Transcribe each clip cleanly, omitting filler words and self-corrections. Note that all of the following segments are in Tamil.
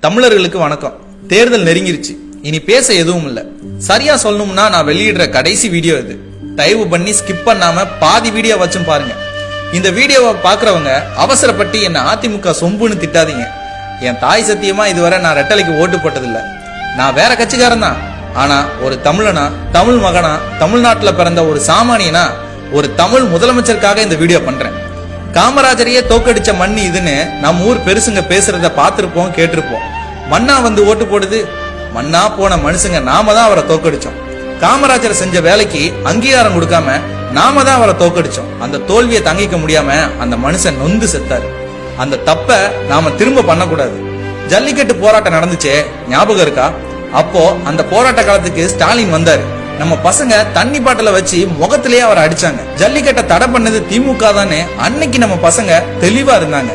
தமிழர்களுக்கு வணக்கம். தேர்தல் நெருங்கிருச்சு. இனி பேச எதுவும் இல்ல. சரியா சொல்லணும்னா நான் வெளியிடுற கடைசி வீடியோ இது. தயவு பண்ணி ஸ்கிப் பண்ணாம பாதி வீடியோ வச்சும் பாருங்க. இந்த வீடியோவை பாக்குறவங்க அவசரப்பட்டு என்ன அதிமுக சொம்புன்னு திட்டாதீங்க. என் தாய் சத்தியமா இதுவரை நான் ரெட்டலைக்கு ஓட்டு போட்டதில்ல. நான் வேற கட்சிக்காரன் தான். ஆனா ஒரு தமிழனா, தமிழ் மகனா, தமிழ்நாட்டுல பிறந்த ஒரு சாமானியனா, ஒரு தமிழ் முதலமைச்சருக்காக இந்த வீடியோ பண்றேன். காமராஜரையே தோக்கடிச்ச மண்ணு இதுன்னு நம்ம ஊர் பெருசுங்க பேசுறத பாத்திருப்போம், கேட்டிருப்போம். மண்ணா வந்து ஓட்டு போடுது. மண்ணா போன மனுஷங்க நாம தான் அவரை தோக்கடிச்சோம். காமராஜர் செஞ்ச வேலைக்கு அங்கீகாரம் கொடுக்காம நாம தான் அவரை தோக்கடிச்சோம். அந்த தோல்வியை தங்கிக்க முடியாம அந்த மனுஷன் நொந்து செத்தாரு. அந்த தப்ப நாம திரும்ப பண்ணக்கூடாது. ஜல்லிக்கட்டு போராட்டம் நடந்துச்சே, ஞாபகம் இருக்கா? அப்போ அந்த போராட்ட காலத்துக்கு ஸ்டாலின் வந்தாரு. நம்ம பசங்க தண்ணி பாட்டில வச்சு முகத்திலேயே அவரை அடிச்சாங்க. ஜல்லிக்கட்டை தடை பண்ணது திமுக தானே அன்னைக்கு நம்ம பசங்க தெளிவா இருந்தாங்க.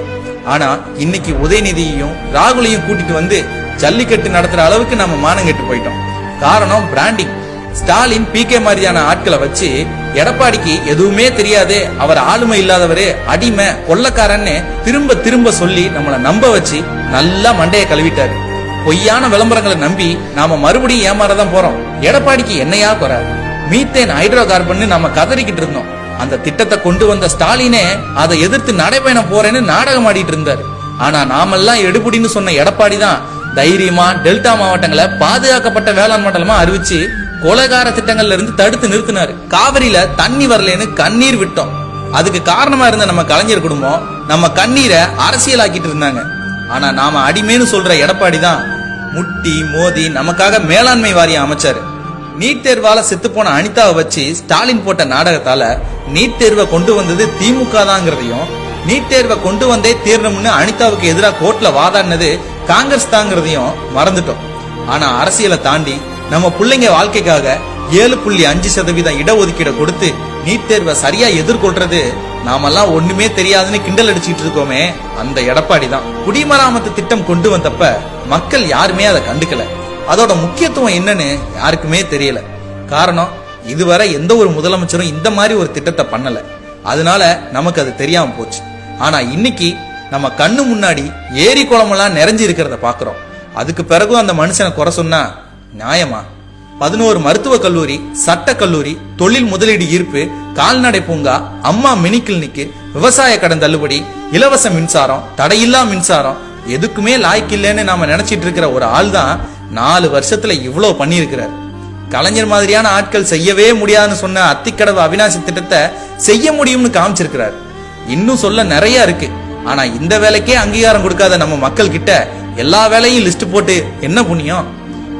ஆனா இன்னைக்கு உதயநிதியையும் ராகுலையும் கூட்டிட்டு வந்து ஜல்லிக்கட்டு நடத்துற அளவுக்கு நம்ம மானம் கெட்டு போயிட்டோம். காரணம் பிராண்டிங். ஸ்டாலின் பிகே மாதிரியான ஆட்களை வச்சு எடப்பாடிக்கு எதுவுமே தெரியாதே, அவர் ஆளுமை இல்லாதவரே, அடிமை, கொள்ளக்காரன்னு திரும்ப திரும்ப சொல்லி நம்மள நம்ப வச்சு நல்லா மண்டைய கழுவிட்டாரு. பொய்யான விளம்பரங்களை நம்பி நாம மறுபடியும் ஏமாறதான் போறோம். எடப்பாடிக்கு என்னையா குறை? மீத்தேன் ஹைட்ரோ கார்பன் நம்ம கதறிக்கிட்டு இருந்தோம். அந்த திட்டத்தை கொண்டு வந்த ஸ்டாலினே அதை எதிர்த்து நடைபயணம் போறேன்னு நாடகம் ஆடிட்டு இருந்தாரு. ஆனா நாமெல்லாம் எடுபடின்னு சொன்ன எடப்பாடி தான் தைரியமா டெல்டா மாவட்டங்களை பாதுகாக்கப்பட்ட வேளாண் மண்டலமா அறிவிச்சு கொலைகார திட்டங்கள்ல இருந்து தடுத்து நிறுத்தினாரு. காவிரியில தண்ணி வரலன்னு கண்ணீர் விட்டோம். அதுக்கு காரணமா இருந்த நம்ம கலைஞர் குடும்பம் நம்ம கண்ணீரை அரசியலாக்கிட்டு இருந்தாங்க. ஆனா நாம அடிமைன்னு சொல்ற எடப்பாடி தான் முட்டி மோதி நமக்காக மேலாண்மை வாரியம் அமைச்சாரு. நீட் தேர்வால செத்து போன அனிதாவை வச்சு ஸ்டாலின் போட்ட நாடகத்தால நீட் தேர்வை கொண்டு வந்தது திமுக தாங்கிறதையும், நீட் தேர்வை கொண்டு வந்தே தீரணும்னு அனிதாவுக்கு எதிராக கோர்ட்ல வாதாடினது காங்கிரஸ் தாங்கிறதையும் மறந்துட்டோம். ஆனா அரசியலை தாண்டி நம்ம பிள்ளைங்க வாழ்க்கைக்காக 7.5% இடஒதுக்கீடு கொடுத்து நீட் தேர்வை சரியா எதிர்கொள்றது நாமெல்லாம் ஒண்ணுமே தெரியாதுன்னு கிண்டல் அடிச்சுட்டு இருக்கோமே, அந்த எடப்பாடி தான். குடிமராமத்து திட்டம் கொண்டு வந்தப்ப மக்கள் யாருமே அதை கண்டுக்கல. அதோட முக்கியத்துவம் என்னன்னு யாருக்குமே தெரியல. காரணம், இதுவரை எந்த ஒரு முதலமைச்சரும் இந்த மாதிரி ஒரு திட்டத்தை பண்ணல. அதனால நமக்கு அது தெரியாம போச்சு. ஆனா இன்னைக்கு நம்ம கண்ணு முன்னாடி ஏரி குளமெல்லாம் நிறைஞ்சு இருக்கிறத பாக்குறோம். அதுக்கு பிறகும் அந்த மனுஷனை குறை சொன்னா நியாயமா? 11 மருத்துவ கல்லூரி, சட்ட கல்லூரி, தொழில் முதலீடு ஈர்ப்பு, கால்நடை பூங்கா, அம்மா மினி கிளினிக், விவசாய கடன் தள்ளுபடி, இலவச மின்சாரம், தடையில்லா மின்சாரம், எதுக்குமே லாய்க்கு இல்லைன்னு நாம நினைச்சிட்டு இருக்கிற ஒரு ஆள் தான் 4 வருஷத்துல இவ்வளவு பண்ணியிருக்கிறார். கலைஞர் மாதிரியான ஆட்கள் செய்யவே முடியாதுன்னு சொன்ன அத்திக்கடவு அவிநாசி திட்டத்தை செய்ய முடியும்னு காமிச்சிருக்கிறார். இன்னும் சொல்ல நிறைய இருக்கு. ஆனா இந்த வேலைக்கே அங்கீகாரம் கொடுக்காத நம்ம மக்கள் கிட்ட எல்லா வேலையும் லிஸ்ட் போட்டு என்ன புண்ணியம்?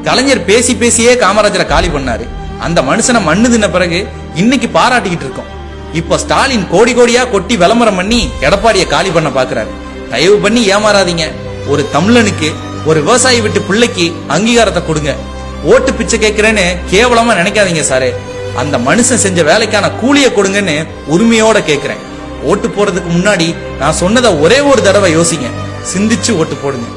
கலைஞர் பேசி பேசியே காமராஜரை காலி பண்ணாரு. அந்த மனுஷனை மண்ணு தின்ன பிறகு இன்னைக்கு பாராட்டிக்கிட்டு இருக்கோம். இப்போ ஸ்டாலின் கோடி கோடியா கொட்டி விளம்பரம் பண்ணி எடப்பாடியை காலி பண்ண பாக்குறாரு. தயவு பண்ணி ஏமாறாதீங்க. ஒரு தமிழனுக்கு, ஒரு விவசாயி விட்டு பிள்ளைக்கு அங்கீகாரத்தை கொடுங்க. ஓட்டு பிச்சை கேட்கிறேன்னு கேவலமா நினைக்காதீங்க சாரு. அந்த மனுஷன் செஞ்ச வேலைக்கான கூலியை கொடுங்கன்னு உரிமையோட கேட்கிறேன். ஓட்டு போறதுக்கு முன்னாடி நான் சொன்னதை ஒரே ஒரு தடவை யோசிங்க. சிந்திச்சு ஓட்டு போடுங்க.